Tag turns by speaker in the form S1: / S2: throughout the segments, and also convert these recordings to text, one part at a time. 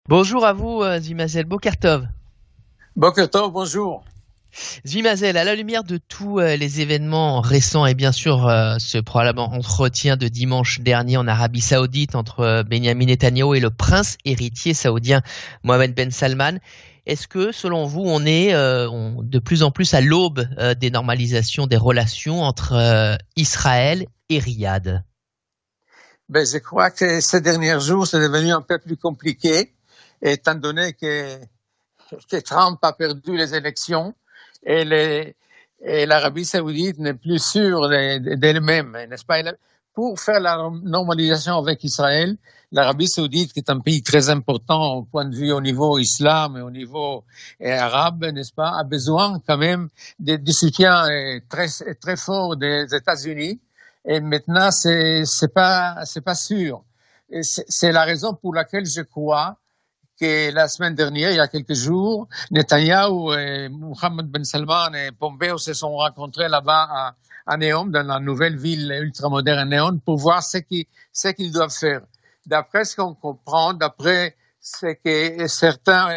S1: Bonjour à vous, Zvimazel Bokertov.
S2: Boker Tov, bonjour.
S1: Zvimazel, à la lumière de tous les événements récents et bien sûr ce probablement entretien de dimanche dernier en Arabie Saoudite entre Benjamin Netanyahu et le prince héritier saoudien Mohammed Ben Salman, est-ce que selon vous on est de plus en plus à l'aube des normalisations des relations entre Israël et Riyad?
S2: Je crois que ces derniers jours, c'est devenu un peu plus compliqué, étant donné que Trump a perdu les élections et, et l'Arabie Saoudite n'est plus sûre d'elle-même, n'est-ce pas? Pour faire la normalisation avec Israël, l'Arabie Saoudite, qui est un pays très important au point de vue au niveau islam et au niveau arabe, n'est-ce pas, a besoin quand même du soutien très fort des États-Unis. Et maintenant, c'est pas sûr. Et c'est la raison pour laquelle je crois que la semaine dernière, il y a quelques jours, Netanyahou et Mohammed Ben Salman et Pompeo se sont rencontrés là-bas à Neom, dans la nouvelle ville ultramoderne Neom, pour voir ce qu'ils doivent faire. D'après ce qu'on comprend, d'après ce que certains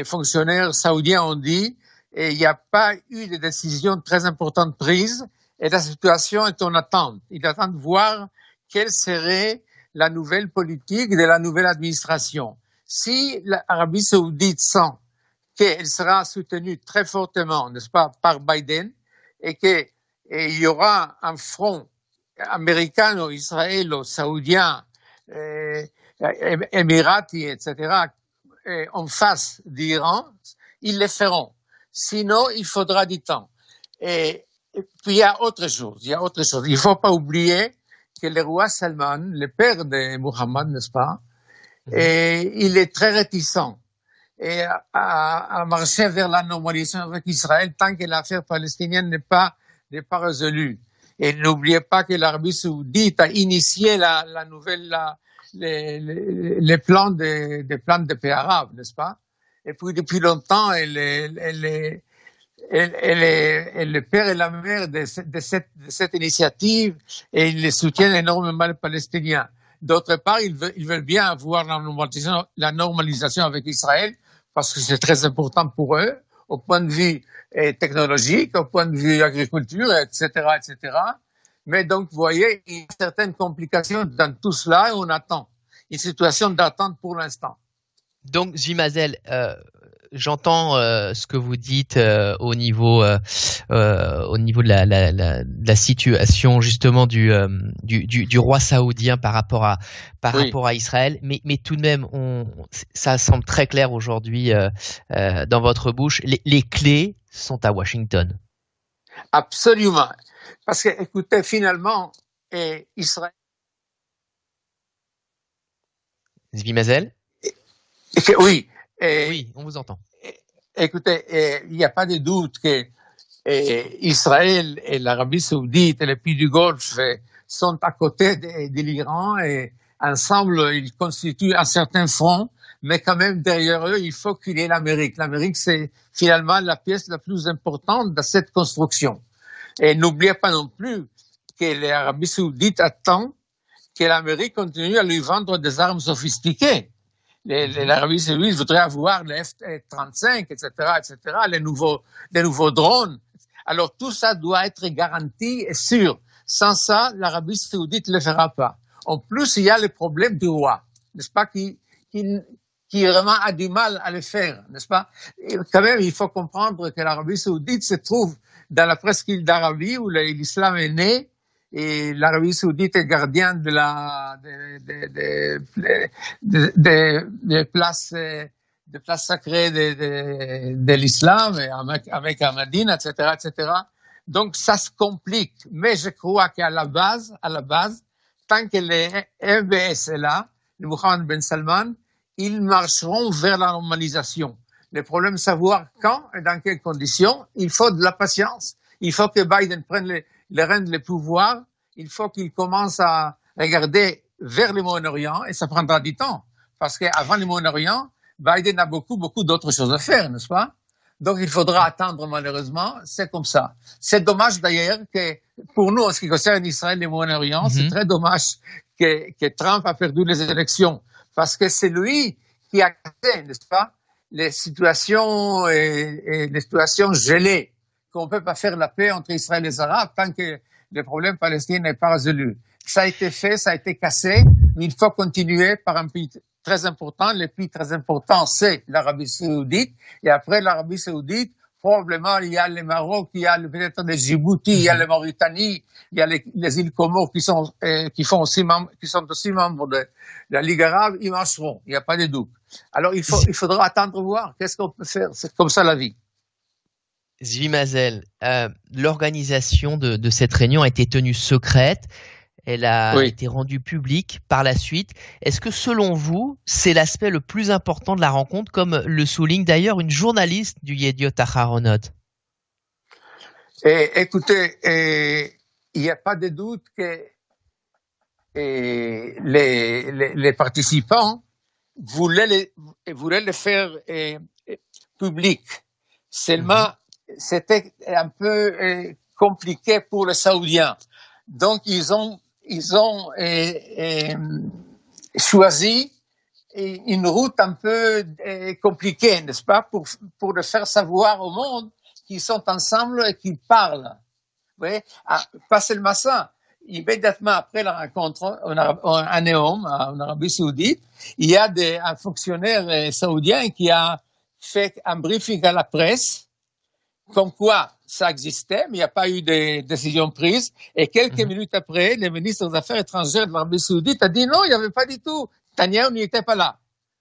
S2: fonctionnaires saoudiens ont dit, il n'y a pas eu de décision très importante prise et la situation est en attente. Ils attendent de voir quelle serait la nouvelle politique de la nouvelle administration. Si l'Arabie Saoudite sent qu'elle sera soutenue très fortement, n'est-ce pas, par Biden, et qu'il y aura un front américano-israélo-saoudien, émirati, etc., en face d'Iran, ils le feront. Sinon, il faudra du temps. Et puis, il y a autre chose. Il ne faut pas oublier que le roi Salman, le père de Mohammed, n'est-ce pas, et il est très réticent à marcher vers la normalisation avec Israël tant que l'affaire palestinienne n'est pas résolue. Et n'oubliez pas que l'Arabie Saoudite a initié les plans de paix arabes, n'est-ce pas? Et puis depuis longtemps, elle est le père et la mère de cette initiative et ils les soutiennent énormément les Palestiniens. D'autre part, ils veulent bien avoir la normalisation avec Israël parce que c'est très important pour eux au point de vue technologique, au point de vue agriculture, etc., etc. Mais donc, vous voyez, il y a certaines complications dans tout cela et on attend. Une situation d'attente pour l'instant.
S1: Donc, Zvimazel, j'entends ce que vous dites au niveau de la situation justement du roi saoudien par
S2: Oui.
S1: rapport à Israël, mais tout de même, ça semble très clair aujourd'hui dans votre bouche. Les clés sont à Washington.
S2: Absolument. Parce que, écoutez, finalement, Israël.
S1: Zvimazel?
S2: Oui.
S1: Oui, on vous entend.
S2: Écoutez, il n'y a pas de doute que Israël et l'Arabie Saoudite et les pays du Golfe sont à côté de l'Iran et ensemble, ils constituent un certain front, mais quand même derrière eux, il faut qu'il y ait l'Amérique. L'Amérique, c'est finalement la pièce la plus importante de cette construction. Et n'oubliez pas non plus que l'Arabie Saoudite attend que l'Amérique continue à lui vendre des armes sophistiquées. L'Arabie Saoudite voudrait avoir les F-35, etc., les nouveaux drones. Alors tout ça doit être garanti et sûr. Sans ça, l'Arabie Saoudite ne le fera pas. En plus, il y a le problème du roi, n'est-ce pas, qui vraiment a du mal à le faire, n'est-ce pas? Et quand même, il faut comprendre que l'Arabie Saoudite se trouve dans la presqu'île d'Arabie où l'islam est né. Et l'Arabie Saoudite est gardienne des places sacrées de l'islam, avec Ahmadine, etc., etc. Donc, ça se complique. Mais je crois qu'à la base, tant que les MBS est là, le Mohammed Ben Salman, ils marcheront vers la normalisation. Le problème, c'est savoir quand et dans quelles conditions. Il faut de la patience. Il faut que Biden prenne les rênes des pouvoirs, il faut qu'il commence à regarder vers le Moyen-Orient et ça prendra du temps. Parce qu'avant le Moyen-Orient, Biden a beaucoup d'autres choses à faire, n'est-ce pas? Donc il faudra attendre malheureusement, c'est comme ça. C'est dommage d'ailleurs que pour nous, en ce qui concerne Israël et le Moyen-Orient, c'est très dommage que Trump a perdu les élections parce que c'est lui qui a cassé, n'est-ce pas, les situations et les situations gelées, qu'on ne peut pas faire la paix entre Israël et les Arabes tant que le problème palestinien n'est pas résolu. Ça a été fait, ça a été cassé, mais il faut continuer par un pays très important. Le pays très important, c'est l'Arabie Saoudite. Et après l'Arabie Saoudite, probablement, il y a le Maroc, il y a peut-être le Djibouti, il y a la Mauritanie, il y a les îles Comores qui sont aussi membres de la Ligue arabe. Ils marcheront. Il n'y a pas de doute. Alors, il faudra attendre voir. Qu'est-ce qu'on peut faire? C'est comme ça la vie.
S1: Zvi Mazel, l'organisation de cette réunion a été tenue secrète. Elle a été rendue publique par la suite. Est-ce que selon vous, c'est l'aspect le plus important de la rencontre, comme le souligne d'ailleurs une journaliste du Yediot Aharonot?
S2: Écoutez, il n'y a pas de doute que les participants voulaient le faire public. Seulement, c'était un peu compliqué pour les Saoudiens. Donc, ils ont choisi une route un peu compliquée, n'est-ce pas, pour le faire savoir au monde qu'ils sont ensemble et qu'ils parlent. Vous voyez, pas seulement ça. Immédiatement après la rencontre à Neom, en Arabie Saoudite, il y a un fonctionnaire saoudien qui a fait un briefing à la presse, comme quoi ça existait, mais il n'y a pas eu de décision prise. Et quelques minutes après, le ministre des Affaires étrangères de l'Arabie Saoudite a dit non, il n'y avait pas du tout. Netanyahu n'y était pas là.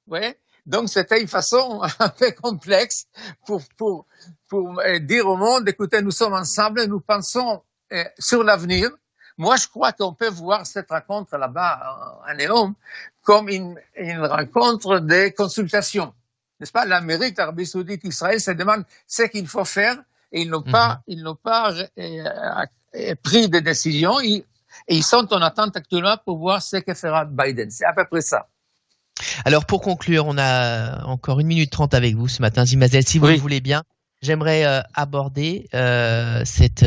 S2: Ouais. Donc, c'était une façon un peu complexe pour dire au monde, écoutez, nous sommes ensemble, nous pensons sur l'avenir. Moi, je crois qu'on peut voir cette rencontre là-bas à Neom comme une rencontre de consultation. N'est-ce pas? L'Amérique, l'Arabie Saoudite, Israël se demandent ce qu'il faut faire et ils n'ont pas pris de décision et ils sont en attente actuellement pour voir ce que fera Biden. C'est à peu près ça.
S1: Alors, pour conclure, on a encore 1 minute 30 avec vous ce matin, Zvi Mazel, si vous le voulez bien. J'aimerais aborder cette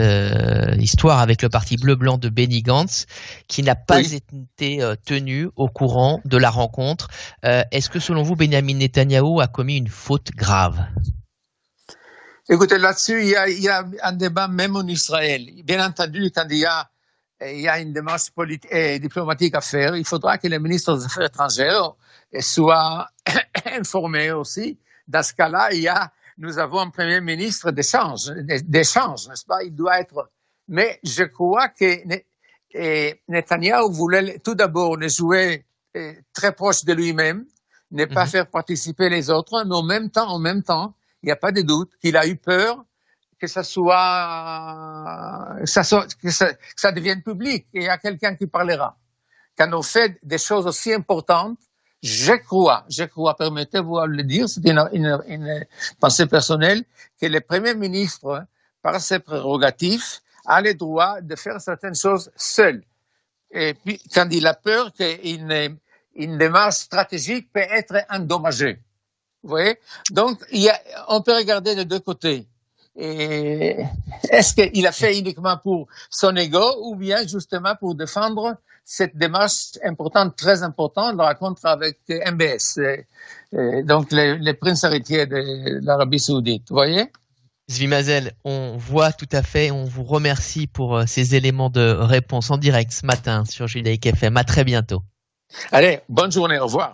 S1: histoire avec le parti bleu-blanc de Benny Gantz qui n'a pas été tenu au courant de la rencontre. Est-ce que selon vous, Benjamin Netanyahou a commis une faute grave?
S2: Écoutez, là-dessus, il y a un débat même en Israël. Bien entendu, quand il y a une démarche diplomatique à faire, il faudra que le ministre des Affaires étrangères soit informé aussi. Dans ce cas-là, nous avons un premier ministre d'échange, n'est-ce pas? Il doit être. Mais je crois que Netanyahou voulait tout d'abord le jouer très proche de lui-même, ne pas faire participer les autres, mais en même temps, il n'y a pas de doute qu'il a eu peur que ça devienne public et il y a quelqu'un qui parlera. Quand on fait des choses aussi importantes, je crois, permettez-moi de le dire, c'est une pensée personnelle, que le Premier ministre, par ses prérogatives, a le droit de faire certaines choses seul. Et puis, quand il a peur qu'une démarche stratégique peut être endommagée. Vous voyez? Donc, on peut regarder des deux côtés. Et est-ce qu'il a fait uniquement pour son ego ou bien justement pour défendre cette démarche importante, très importante, la rencontre avec MBS, donc le prince héritier de l'Arabie Saoudite, vous voyez?
S1: Zvi Mazel, on voit tout à fait, on vous remercie pour ces éléments de réponse en direct ce matin sur Judaïk FM. À très bientôt.
S2: Allez, bonne journée, au revoir.